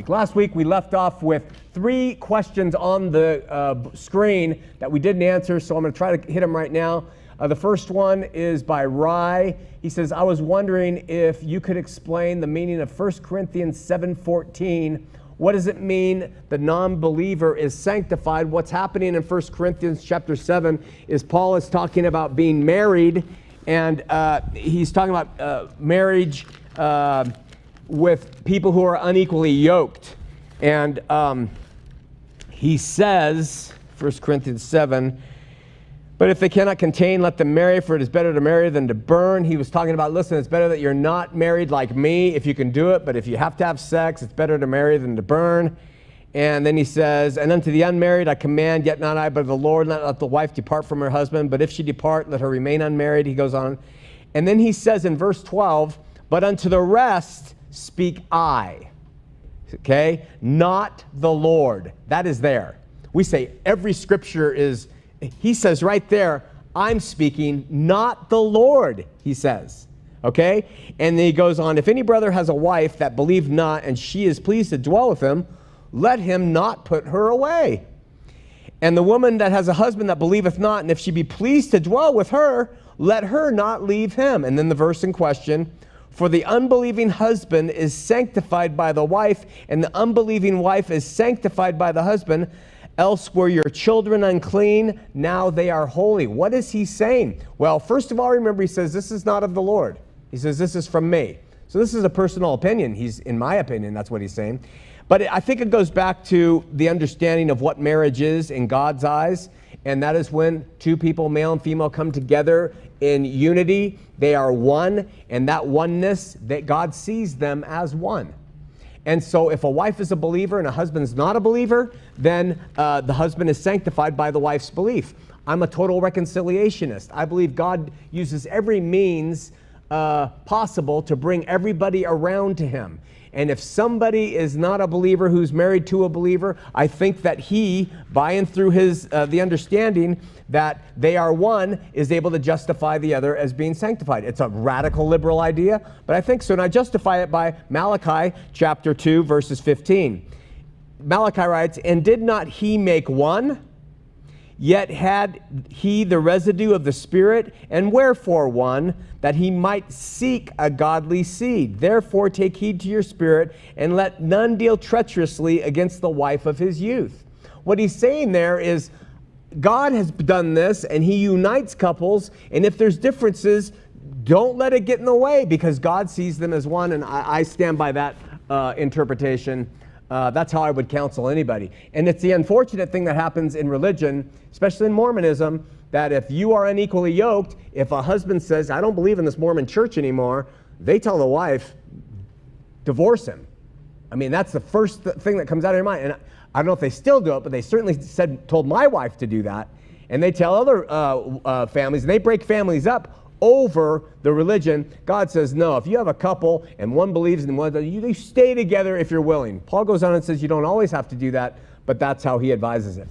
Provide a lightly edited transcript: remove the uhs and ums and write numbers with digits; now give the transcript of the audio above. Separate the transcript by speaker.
Speaker 1: Last week we left off with 3 questions on the screen that we didn't answer, so I'm going to try to hit them right now. The first one is by Rye. He says, I was wondering if you could explain the meaning of 1 Corinthians 7:14. What does it mean the non-believer is sanctified? What's happening in 1 Corinthians chapter 7 is Paul is talking about being married, and he's talking about marriage with people who are unequally yoked. And he says, 1 Corinthians 7, but if they cannot contain, let them marry, for it is better to marry than to burn. He was talking about, listen, it's better that you're not married like me if you can do it, but if you have to have sex, it's better to marry than to burn. And then he says, and unto the unmarried I command, yet not I, but the Lord, let the wife depart from her husband, but if she depart, let her remain unmarried. He goes on. And then he says in verse 12, but unto the rest speak I, okay? Not the Lord. That is there. We say every scripture is, he says right there, I'm speaking, not the Lord, he says, okay? And then he goes on, if any brother has a wife that believe not, and she is pleased to dwell with him, let him not put her away. And the woman that has a husband that believeth not, and if she be pleased to dwell with her, let her not leave him. And then the verse in question, for the unbelieving husband is sanctified by the wife, and the unbelieving wife is sanctified by the husband. Else were your children unclean, now they are holy. What is he saying? Well, first of all, remember, he says, this is not of the Lord. He says, this is from me. So this is a personal opinion. In my opinion, that's what he's saying. But I think it goes back to the understanding of what marriage is in God's eyes. And that is when 2 people, male and female, come together in unity. They are one, and that oneness, that God sees them as one. And so if a wife is a believer and a husband's not a believer, then the husband is sanctified by the wife's belief. I'm a total reconciliationist. I believe God uses every means possible to bring everybody around to him. And if somebody is not a believer who's married to a believer, I think that he, by and through his the understanding that they are one, is able to justify the other as being sanctified. It's a radical liberal idea, but I think so. And I justify it by Malachi chapter 2, verses 15. Malachi writes, and did not he make one? Yet had he the residue of the Spirit, and wherefore one? That he might seek a godly seed. Therefore take heed to your spirit, and let none deal treacherously against the wife of his youth. What he's saying there is, God has done this, and he unites couples, and if there's differences, don't let it get in the way, because God sees them as one, and I stand by that interpretation. That's how I would counsel anybody. And it's the unfortunate thing that happens in religion, especially in Mormonism, that if you are unequally yoked, if a husband says, I don't believe in this Mormon church anymore, they tell the wife, divorce him. I mean, that's the first thing that comes out of your mind. And I don't know if they still do it, but they certainly told my wife to do that. And they tell other families, and they break families up over the religion. God says, no, if you have a couple and one believes and one doesn't, you stay together if you're willing. Paul goes on and says you don't always have to do that, but that's how he advises it.